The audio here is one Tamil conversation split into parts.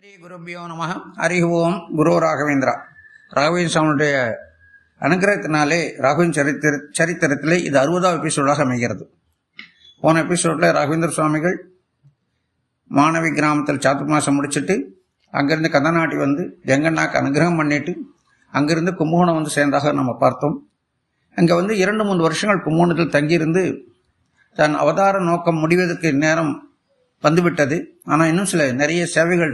ஸ்ரீ குருபியோ நம. ஹரி ஓம். குரு ராகவேந்திரா. ராகவேந்திர சுவாமியுடைய அனுகிரகத்தினாலே ராகவேந்திர சரித்திரத்திலே இது 60வது எபிசோடாக அமைகிறது. போன எபிசோடில் ராகவேந்திர சுவாமிகள் மாணவி கிராமத்தில் சாத்துர்மாசம் முடிச்சுட்டு அங்கிருந்து கந்தநாட்டி வந்து ஜெங்கண்ணாக்கு அனுகிரகம் பண்ணிட்டு அங்கிருந்து கும்பகோணம் வந்து சேர்ந்தாக நம்ம பார்த்தோம். அங்கே வந்து 2-3 வருஷங்கள் கும்பகோணத்தில் தங்கியிருந்து தன் அவதார நோக்கம் முடிவதற்கு நேரம் வந்துவிட்டது. ஆனால் இன்னும் நிறைய சேவைகள்,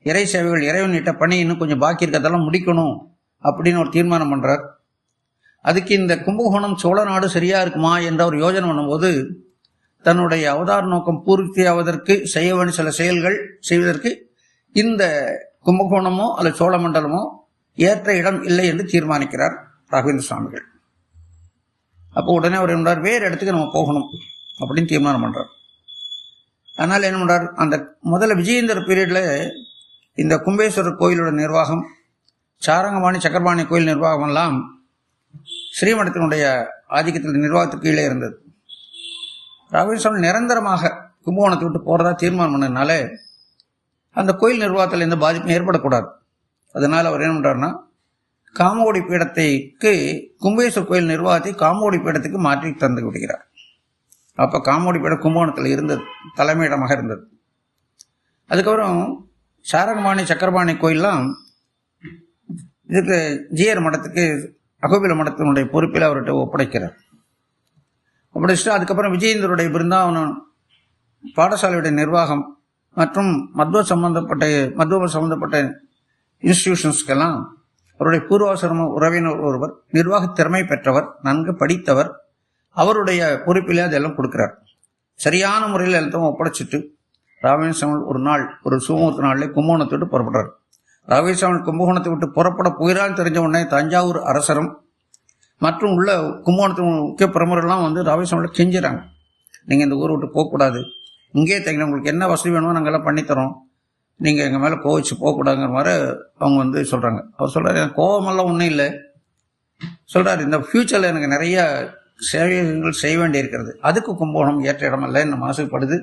இறை சேவைகள், இறைவன் இட்ட பணி இன்னும் கொஞ்சம் பாக்கி இருக்கிறதெல்லாம் முடிக்கணும் அப்படின்னு ஒரு தீர்மானம் பண்ணுறார். அதுக்கு இந்த கும்பகோணம் சோழ நாடு சரியா இருக்குமா என்ற ஒரு யோஜனை பண்ணும்போது தன்னுடைய அவதார நோக்கம் பூர்த்தியாவதற்கு செய்ய வேண்டிய சில செயல்கள் செய்வதற்கு இந்த கும்பகோணமோ அல்லது சோழ மண்டலமோ ஏற்ற இடம் இல்லை என்று தீர்மானிக்கிறார் ராகவேந்திர சுவாமிகள். அப்போ உடனே அவர் என்ன பண்றார், வேறு இடத்துக்கு நம்ம போகணும் அப்படின்னு தீர்மானம் பண்றார். அதனால என்ன பண்றார், அந்த முதல்ல விஜயேந்திர பீரியட்ல இந்த கும்பேஸ்வரர் கோயிலோட நிர்வாகம், சாரங்கபாணி சக்கரபாணி கோயில் நிர்வாகம் எல்லாம் ஸ்ரீமடத்தினுடைய ஆதிக்கத்தில் நிர்வாகத்துக்கு கீழே இருந்தது. ராகவேந்திர நிரந்தரமாக கும்பகோணத்தை விட்டு போறதா தீர்மானம் பண்ணதுனால அந்த கோயில் நிர்வாகத்தில் எந்த பாதிப்பும் ஏற்படக்கூடாது. அதனால அவர் என்ன பண்றாருன்னா, காமோடி பீடத்தைக்கு கும்பேஸ்வரர் கோயில் நிர்வாகத்தை காமோடி பீடத்துக்கு மாற்றி தந்து விடுகிறார். அப்ப காமோடி பீடம் கும்பகோணத்தில் இருந்தது, தலைமையிடமாக இருந்தது. அதுக்கப்புறம் சாரங்கபாணி சக்கரபாணி கோயிலாம் இதுக்கு ஜிஆர் மடத்துக்கு, அகோபில மடத்தினுடைய பொறுப்பில் அவர்கிட்ட ஒப்படைக்கிறார். ஒப்படைச்சிட்டு அதுக்கப்புறம் விஜயேந்திரருடைய பிருந்தாவனம் பாடசாலையுடைய நிர்வாகம் மற்றும் மத்வ சம்பந்தப்பட்ட இன்ஸ்டிடியூஷன்ஸ்க்கெல்லாம் அவருடைய பூர்வாசிரம உறவினர் ஒருவர், நிர்வாக திறமை பெற்றவர், நன்கு படித்தவர், அவருடைய பொறுப்பிலே அதெல்லாம் கொடுக்கிறார். சரியான முறையில் எல்லாத்தையும் ஒப்படைச்சிட்டு ராகவேந்திர சுவாமி ஒரு நாள், ஒரு சுமூர்த்த நாளில் கும்பகோணத்தை விட்டு புறப்படுறார். ராகவேந்திர சுவாமி கும்பகோணத்தை விட்டு புறப்பட போகிறான்னு தெரிஞ்ச உடனே தஞ்சாவூர் அரசரும் மற்றும் உள்ள கும்பகோணத்து முக்கிய பிரமுகர்கள்லாம் வந்து ராகவேந்திர சுவாமியில் கெஞ்சுறாங்க, நீங்கள் இந்த ஊரை விட்டு போகக்கூடாது, இங்கே தங்கின உங்களுக்கு என்ன வசதி வேணுமோ நாங்கள் எல்லாம் பண்ணித்தரோம், நீங்கள் எங்கள் மேலே கோவிச்சு போகக்கூடாதுங்கிற மாதிரி அவங்க வந்து சொல்கிறாங்க. அவர் சொல்கிறார், எனக்கு கோபமெல்லாம் ஒன்றும் இல்லை, சொல்கிறார், இந்த ஃபியூச்சரில் எனக்கு நிறைய சேவைகள் செய்ய வேண்டி இருக்கிறது, அதுக்கு கும்பகோணம் ஏற்ற இடமல்ல, என்ன மாசுபடுது,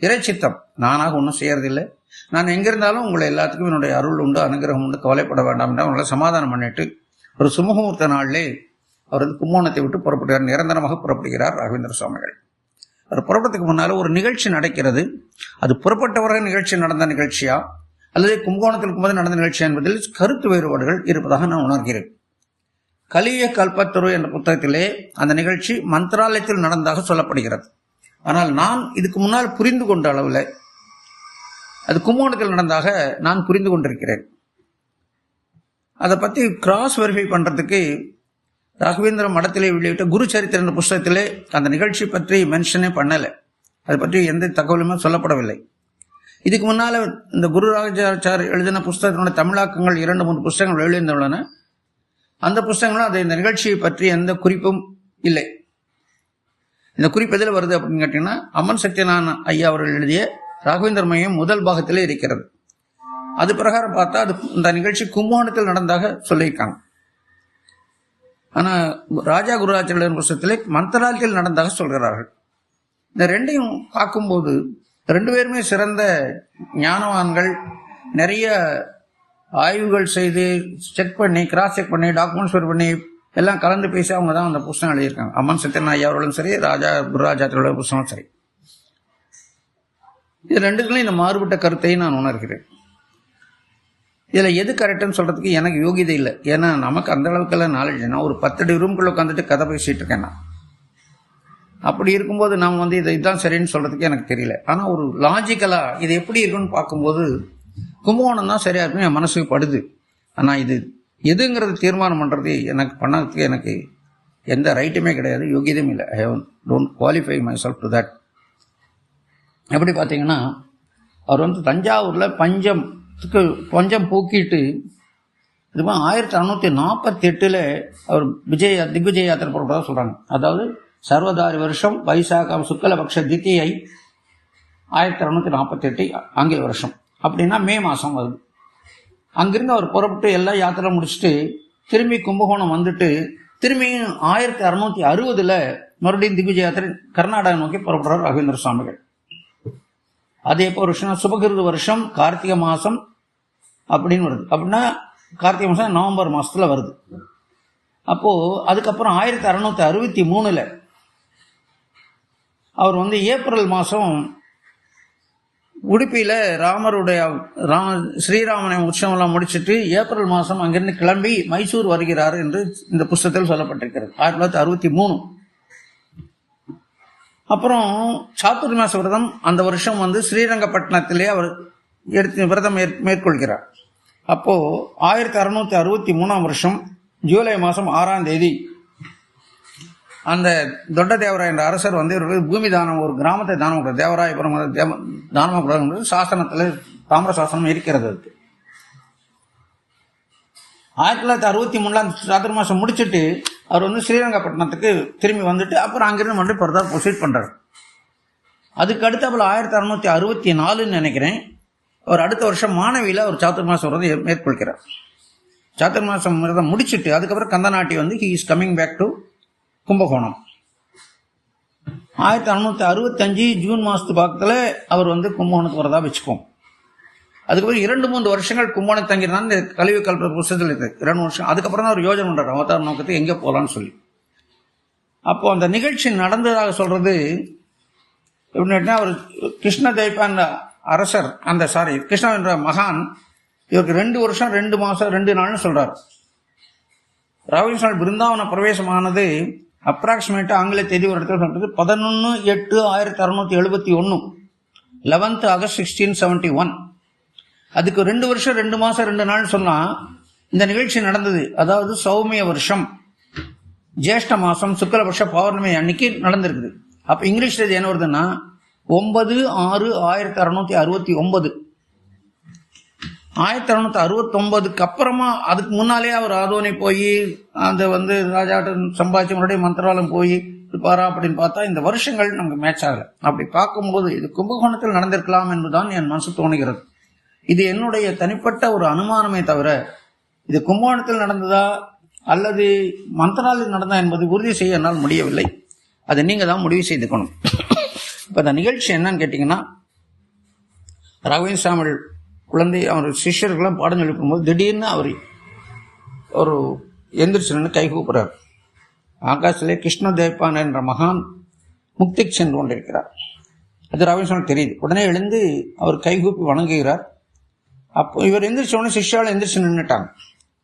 இறைச்சித்தம், நானாக ஒன்றும் செய்யறதில்லை, நான் எங்கிருந்தாலும் உங்களை எல்லாத்துக்கும் என்னுடைய அருள் உண்டு, அனுகிரகம் உண்டு, கவலைப்பட வேண்டாம் என்று அவங்களை சமாதானம் பண்ணிட்டு ஒரு சுமூகூர்த்த நாளிலே அவர் வந்து கும்பகோணத்தை விட்டு புறப்படுகிறார், நிரந்தரமாக புறப்படுகிறார் ராகவேந்திர சுவாமிகள். அவர் புறப்படத்துக்கு முன்னால் ஒரு நிகழ்ச்சி நடக்கிறது. அது புறப்பட்டவர்கள் நிகழ்ச்சி நடந்த நிகழ்ச்சியா அல்லது கும்பகோணத்தில் இருக்கும்போது நடந்த நிகழ்ச்சியா என்பதில் கருத்து வேறுபாடுகள் இருப்பதாக நான் உணர்கிறேன். கலிய கல்பத்தரு என்ற புத்தகத்திலே அந்த நிகழ்ச்சி மந்திராலயத்தில் நடந்ததாக சொல்லப்படுகிறது. ஆனால் நான் இதுக்கு முன்னால் புரிந்து கொண்ட அளவில் அது கும்பகோணத்தில் நடந்ததாக நான் புரிந்து கொண்டிருக்கிறேன். அதை பற்றி கிராஸ் வெரிஃபை பண்றதுக்கு ராகவேந்திர மடத்திலே வெளியிட்ட குரு சரித்திர என்ற புஸ்தகத்திலே அந்த நிகழ்ச்சி பற்றி மென்ஷனே பண்ணலை, அதை பற்றி எந்த தகவலுமே சொல்லப்படவில்லை. இதுக்கு முன்னால் இந்த குரு ராஜாச்சார் எழுதின புஸ்தகத்தினுடைய தமிழாக்கங்கள் 2-3 புஸ்தகங்கள் வெளியிருந்துள்ளன. அந்த புஸ்தகங்களும் அது இந்த நிகழ்ச்சியை பற்றி எந்த குறிப்பும் இல்லை. இந்த குறிப்பு எதில் வருது அப்படின்னு கேட்டீங்கன்னா, அம்மன் சத்யநாராயண ஐயா அவர்கள் எழுதிய ராகவேந்திர மையம் முதல் பாகத்திலே இருக்கிறது. அது பிரகாரம் பார்த்தா அது இந்த நிகழ்ச்சி கும்பகோணத்தில் நடந்தாக சொல்லியிருக்காங்க. ஆனா ராஜா குருராஜாச்சாரியர் புஸ்தகத்திலே மந்திராலயத்தில் நடந்தாக சொல்கிறார்கள். இந்த ரெண்டையும் பார்க்கும்போது 2 பேருமே சிறந்த ஞானவான்கள், நிறைய ஆய்வுகள் செய்து செக் பண்ணி, கிராஸ் செக் பண்ணி, டாக்குமெண்ட்ஸ் பண்ணி எல்லாம் கலந்து பேசி அவங்க தான் அந்த புத்தகம் எழுதியிருக்காங்க. அம்மன் சத்யநாராயண ஐயா அவர்களும் சரி, ராஜா குருராஜாச்சாரியோட புத்தகம் சரி. இது ரெண்டுக்குள்ளும் இந்த மாறுபட்ட கருத்தை நான் உணர்கிறேன். இதுல எது கரெக்டுன்னு சொல்றதுக்கு எனக்கு யோகிதை இல்லை. ஏன்னா நமக்கு அந்த அளவுக்கெல்லாம் நாலேஜ். நான் ஒரு 10 அடி ரூம்குள்ள உட்காந்துட்டு கதை பேசிட்டு இருக்கேன். நான் அப்படி இருக்கும்போது நாம் வந்து இதுதான் சரின்னு சொல்றதுக்கு எனக்கு தெரியல. ஆனா ஒரு லாஜிக்கலா இது எப்படி இருக்குன்னு பார்க்கும்போது கும்பகோணம் தான் சரியா இருக்குன்னு என் மனசுக்கு படுது. ஆனா இது எதுங்கிறது தீர்மானம் பண்றது எனக்கு பண்ணதுக்கு எனக்கு எந்த ரைட்டுமே கிடையாது, யோகியதும் இல்லை. I don't qualify my self to that. எப்படி பார்த்தீங்கன்னா, அவர் வந்து தஞ்சாவூர்ல பஞ்சம் போக்கிட்டு இது 1648 அவர் திக்விஜய யாத்திரை புறப்பட்டதாக சொல்றாங்க. அதாவது சர்வதாரி வருஷம் வைசாகம் சுக்லபக்ஷ தித்தியை 1648 ஆங்கில வருஷம், அப்படின்னா மே மாசம் வருது. அங்கிருந்து அவர் புறப்பட்டு எல்லா யாத்திரை முடிச்சுட்டு திரும்பி கும்பகோணம் வந்துட்டு திரும்பியும் 1660 மறுபடியும் திக்விஜய யாத்திரை கர்நாடகா நோக்கி புறப்படுறார் ராகவேந்திர சுவாமிகள். அதே போல் வருஷம் சுபகிருது வருஷம் கார்த்திகை மாசம் அப்படின்னு வருது. அப்படின்னா கார்த்திகை மாதம் நவம்பர் மாதத்தில் வருது. அப்போது அதுக்கப்புறம் 1663 அவர் வந்து ஏப்ரல் மாதம் உடுப்பியில் ராமருடைய ஸ்ரீராமனை உற்சவம்லாம் முடிச்சுட்டு ஏப்ரல் மாதம் அங்கிருந்து கிளம்பி மைசூர் வருகிறார் என்று இந்த புஸ்தகத்தில் சொல்லப்பட்டிருக்கிறது. 1963. அப்புறம் சாதுர்மாச விரதம் அந்த வருஷம் வந்து ஸ்ரீரங்கப்பட்டினத்திலே அவர் விரதம் மேற்கொள்கிறார். அப்போது 1663 வருஷம் ஜூலை மாதம் 6ஆம் தேதி அந்த தொட்ட தேவராய என்ற அரசர் வந்து இவர்களுக்கு பூமி தானம், ஒரு கிராமத்தை தானம் கொடுத்தார். தேவராயபுரம் தானமாக கொடுக்கிறது சாசனத்தில் தாமிர சாசனம் இருக்கிறது. 1963 சாதுர்மாசம் முடிச்சுட்டு அவர் வந்து ஸ்ரீரங்கப்பட்டினத்துக்கு திரும்பி வந்துட்டு அப்புறம் அங்கிருந்து மட்டும் ஃபர்தர் ப்ரொசீட் பண்ணுறார். அதுக்கு அடுத்தப்பல 1664 நினைக்கிறேன், அவர் அடுத்த வருஷம் மாணவியில் அவர் சாதுர்மாச விரதம் மேற்கொள்கிறார். சாதுர்மாசம் விரதம் முடிச்சுட்டு அதுக்கப்புறம் கந்தநாட்டி வந்து he is coming back to Kumbakonam. 1665 June மாதத்து பக்கத்தில் அவர் வந்து கும்பகோணத்துக்கு வரதா வச்சுப்போம். அதுக்கப்புறம் 2-3 வருஷங்கள் கும்பகோணம் தங்கியிருந்தால் இந்த கல்வி கல்வி புத்தகத்தில் இருக்குது. 2 வருஷம். அதுக்கப்புறம் தான் அவர் யோஜனை பண்ணுறார் அவதார நோக்கத்துக்கு எங்கே போகலான்னு சொல்லி. அப்போது அந்த நிகழ்ச்சி நடந்ததாக சொல்கிறது எப்படின்னா, அவர் கிருஷ்ண தேய்பான் அரசர் கிருஷ்ணா என்ற மகான் இவருக்கு 2 வருஷம் 2 மாதம் 2 நாள்னு சொல்கிறார். ராகவேந்திர பிருந்தாவன பிரவேசமானது அப்ராக்சிமேட்டா ஆங்கில தேதி ஒரு இடத்துல சொல்றது 11/8/1671, 11th August 1671. அதுக்கு 2 வருஷம் 2 மாதம் 2 நாள் சொன்னா இந்த நிகழ்ச்சி நடந்தது. அதாவது சௌமிய வருஷம் ஜேஷ்ட மாதம் சுக்லபட்ச பௌர்ணமி அன்னைக்கு நடந்திருக்குது. அப்போ இங்கிலீஷ் தேதி என்ன வருதுன்னா 9/6/1669. 1669க்கு அப்புறமா அதுக்கு முன்னாலே அவர் ஆதோனி போய் அந்த வந்து ராஜாட்ட சம்பாதிச்ச முன்னாடி மந்திராலயம் போய் இருப்பாரா அப்படின்னு பார்த்தா இந்த வருஷங்கள் நமக்கு மேட்ச் ஆகலை. அப்படி பார்க்கும்போது இது கும்பகோணத்தில் நடந்திருக்கலாம் என்பதுதான் என் மனசு தோணுகிறது. இது என்னுடைய தனிப்பட்ட ஒரு அனுமானமே தவிர இது கும்பகோணத்தில் நடந்ததா அல்லது மந்திராலயம் நடந்தா என்பது உறுதி செய்ய என்னால் முடியவில்லை. அதை நீங்கள் தான் முடிவு செய்துக்கணும். இப்போ அந்த நிகழ்ச்சி என்னன்னு கேட்டிங்கன்னா, ராகவேந்திர சாமிகள் குழந்தை அவர் சிஷ்யர்கள்லாம் பாடம் சொல்லி போகும்போது திடீர்னு அவர் ஒரு எந்திரிச்சு கை கூப்புறார். ஆகாசிலே கிருஷ்ண தேய்பான் என்ற மகான் முக்திக்கு சென்று கொண்டிருக்கிறார். அது ராகவேந்திர தெரியுது. உடனே எழுந்து அவர் கைகூப்பி வணங்குகிறார். அப்போ இவர் எந்திரிச்சோடனே சிஷ்யாவில் எந்திரிச்சு நின்றுட்டாங்க.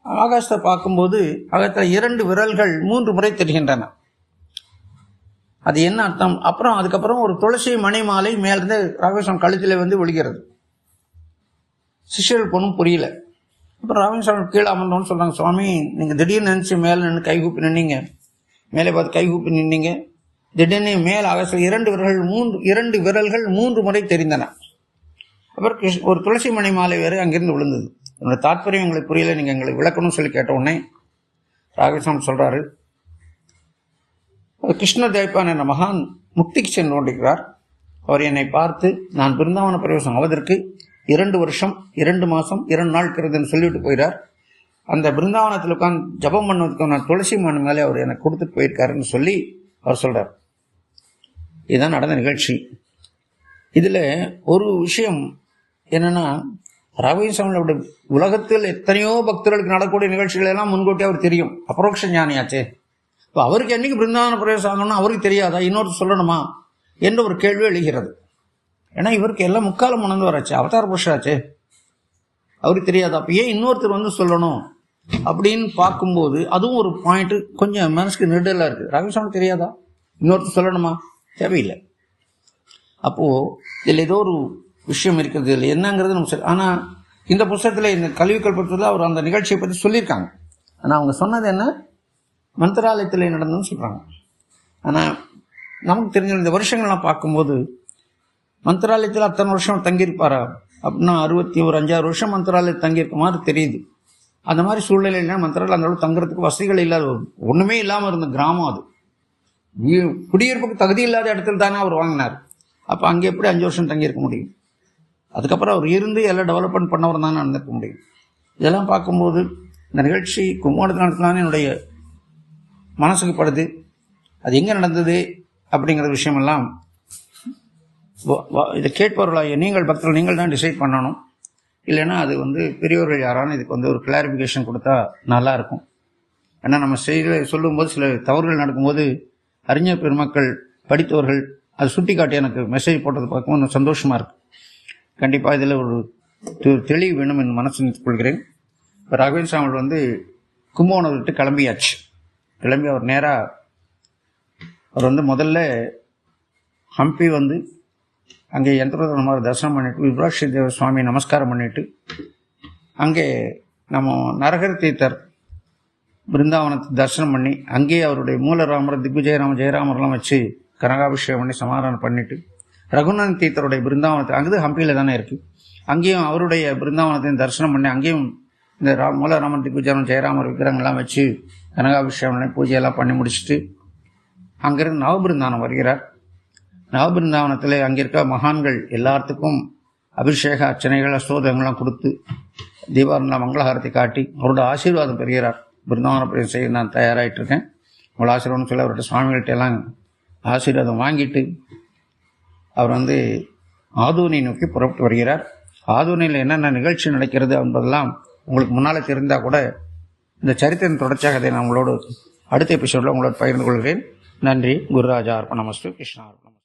ஆகாசத்தை பார்க்கும்போது ஆகாசத்தில் 2 விரல்கள் 3 முறை தெரிகின்றன. அது என்ன அர்த்தம்? அப்புறம் அதுக்கப்புறம் ஒரு துளசி மணி மாலை மேலிருந்து ராகவேந்திர கழுத்திலே வந்து ஒழிக்கிறது. சிஷ்யர்களுக்கு ஒன்றும் புரியல. அப்புறம் ராகவேந்திர கீழே அமர்ந்தோன்னு சொல்கிறாங்க, சுவாமி நீங்கள் திடீர்னு நினச்சி மேலே நின்று கைகூப்பி நின்னீங்க, மேலே பார்த்து கைகூப்பி நின்னீங்க, திடீர்னு மேல் ஆகாசத்தில் 2 விரல்கள் 3 முறை தெரிந்தன. அப்புறம் ஒரு துளசி மணி மாலை வேறு அங்கிருந்து விழுந்தது. என்னோட தாற்பயம் எங்களுக்கு புரியல, நீங்கள் எங்களுக்கு விளக்கணும்னு சொல்லி கேட்ட உடனே ராகவேந்திர சொல்கிறாரு, கிருஷ்ண தேய்பான் என்ற மகான் முக்திக்கு சென்று கொண்டிருக்கிறார். அவர் என்னை பார்த்து நான் பிருந்தாவன பிரவேசம் ஆவதற்கு 2 வருஷம் 2 மாதம் 2 நாள் இருக்கிறதுன்னு சொல்லிவிட்டு போயிடார். அந்த பிருந்தாவனத்தில் உட்காந்து ஜபம் பண்ணுவதுக்கு நான் துளசி மணி மேலே அவர் எனக்கு கொடுத்துட்டு போயிருக்காருன்னு சொல்லி அவர் சொல்கிறார். இதுதான் நடந்த நிகழ்ச்சி. இதில் ஒரு விஷயம் என்னன்னா, ராகவேந்திர உலகத்தில் எத்தனையோ பக்தர்களுக்கு நடக்கக்கூடிய நிகழ்ச்சிகள் எல்லாம் முன்கூட்டி அவர் தெரியும். அபரோக்ஷ ஞானியாச்சே. இப்போ அவருக்கு என்னைக்கு பிருந்தாவன பிரவேசம் ஆகணும்னா அவருக்கு தெரியாதா, இன்னொரு சொல்லணுமா என்ற ஒரு கேள்வி எழுகிறது. ஏன்னா இவருக்கு எல்லாம் முக்காலம் உணர்ந்து வராச்சு, அவதார புருஷாச்சு, அவருக்கு தெரியாது. அப்போ ஏன் இன்னொருத்தர் வந்து சொல்லணும் அப்படின்னு பார்க்கும்போது அதுவும் ஒரு பாயிண்ட் கொஞ்சம் மனசுக்கு நெருடலாக இருக்குது. ராகவேந்திர தெரியாதா, இன்னொருத்தர் சொல்லணுமா, தேவையில்லை. அப்போது இதில் ஏதோ ஒரு விஷயம் இருக்கிறது, இல்லை என்னங்கிறது நம்ம சரி. ஆனால் இந்த புத்தகத்தில் இந்த கல்வி கல்பத்தில் அவர் அந்த நிகழ்ச்சியை பற்றி சொல்லியிருக்காங்க. ஆனால் அவங்க சொன்னது என்ன, மந்திராலயத்தில் நடந்ததுன்னு சொல்கிறாங்க. ஆனால் நமக்கு தெரிஞ்ச இந்த வருஷங்கள்லாம் பார்க்கும்போது மந்திராலயத்தில் அத்தனை வருஷம் தங்கியிருப்பாரா அப்படின்னா 65 வருஷம் மந்திராலயம் தங்கியிருக்க மாதிரி தெரியுது. அந்த மாதிரி சூழ்நிலையில மந்திராலயம் அந்த அளவு தங்குறதுக்கு வசதிகள் இல்லாத, ஒன்றுமே இல்லாமல் இருந்த கிராமம் அது. குடியிருப்புக்கு தகுதி இல்லாத இடத்துல தானே அவர் வாங்கினார். அப்போ அங்கே எப்படி 5 வருஷம் தங்கியிருக்க முடியும்? அதுக்கப்புறம் அவர் இருந்து எல்லாம் டெவலப்மெண்ட் பண்ணவர் தானே நடந்திருக்க முடியும். இதெல்லாம் பார்க்கும்போது இந்த நிகழ்ச்சி கும்பகோணத்தில் நடத்தலான்னு என்னுடைய மனசுக்கு படுது. அது எங்கே நடந்தது அப்படிங்கிற விஷயமெல்லாம் இதை கேட்பவர்களாக நீங்கள் பக்தர்கள் நீங்கள் தான் டிசைட் பண்ணணும். இல்லைன்னா அது பெரியவர்கள் யாரான இதுக்கு ஒரு கிளாரிஃபிகேஷன் கொடுத்தா நல்லா இருக்கும். ஏன்னா நம்ம சொல்லும்போது சில தவறுகள் நடக்கும்போது அறிஞர் பெருமக்கள் படித்தவர்கள் அதை சுட்டி காட்டி எனக்கு மெசேஜ் போட்டது பார்க்கும்போது சந்தோஷமா இருக்கு. கண்டிப்பாக இதில் ஒரு தெளிவு வேணும் என்று மனசு நினைத்துக் கொள்கிறேன். இப்போ ராகவேந்திர சாமிகள் கும்பகோணம் விட்டு கிளம்பி அவர் நேராக அவர் முதல்ல ஹம்பி அங்கே யந்திரோதரமாக தரிசனம் பண்ணிட்டு விப்ராட்சி தேவ சுவாமி நமஸ்காரம் பண்ணிட்டு அங்கே நம்ம நரகர் தீர்த்தர் பிருந்தாவனத்தை தரிசனம் பண்ணி அங்கேயே அவருடைய மூலராமர் திக்விஜயராம ஜெயராமர்லாம் வச்சு கனகாபிஷேகம் பண்ணி சமாதானம் பண்ணிட்டு ரகுநாதன் தீர்த்தருடைய பிருந்தாவனத்தை அங்கே ஹம்பியில் தானே இருக்கு, அங்கேயும் அவருடைய பிருந்தாவனத்தையும் தரிசனம் பண்ணி அங்கேயும் இந்த மூலராமர் திக்விஜயராம ஜெயராமர் விக்கிரகங்கள்லாம் வச்சு கனகாபிஷேகம் பண்ணி பூஜையெல்லாம் பண்ணி முடிச்சுட்டு அங்கிருந்து நவபிருந்தாவனம் வருகிறார். நவபிருந்தாவனத்தில் அங்கே இருக்க மகான்கள் எல்லாத்துக்கும் அபிஷேக அர்ச்சனைகள் அஸ்தோதங்கள்லாம் கொடுத்து தீபாவளி மங்களஹாரத்தை காட்டி அவரோட ஆசீர்வாதம் பெறுகிறார். பிருந்தாவன பிரதேசம் செய்ய நான் தயாராகிட்டு இருக்கேன், உங்கள் ஆசீர்வாதம் சொல்லி அவர்கிட்ட சுவாமிகள்கிட்ட எல்லாம் ஆசீர்வாதம் வாங்கிட்டு அவர் ஆதூனை நோக்கி புறப்பட்டு வருகிறார். ஆதூனில் என்னென்ன நிகழ்ச்சி நடக்கிறது என்பதெல்லாம் உங்களுக்கு முன்னால் தெரிந்தால் கூட இந்த சரித்திரம் தொடர்ச்சியாக அதை நான் உங்களோடு அடுத்த எபிசோடில் உங்களோட பகிர்ந்து கொள்கிறேன். நன்றி. குருராஜா அர்ப்பணமஸ்து. கிருஷ்ணா அர்ப்பணம்.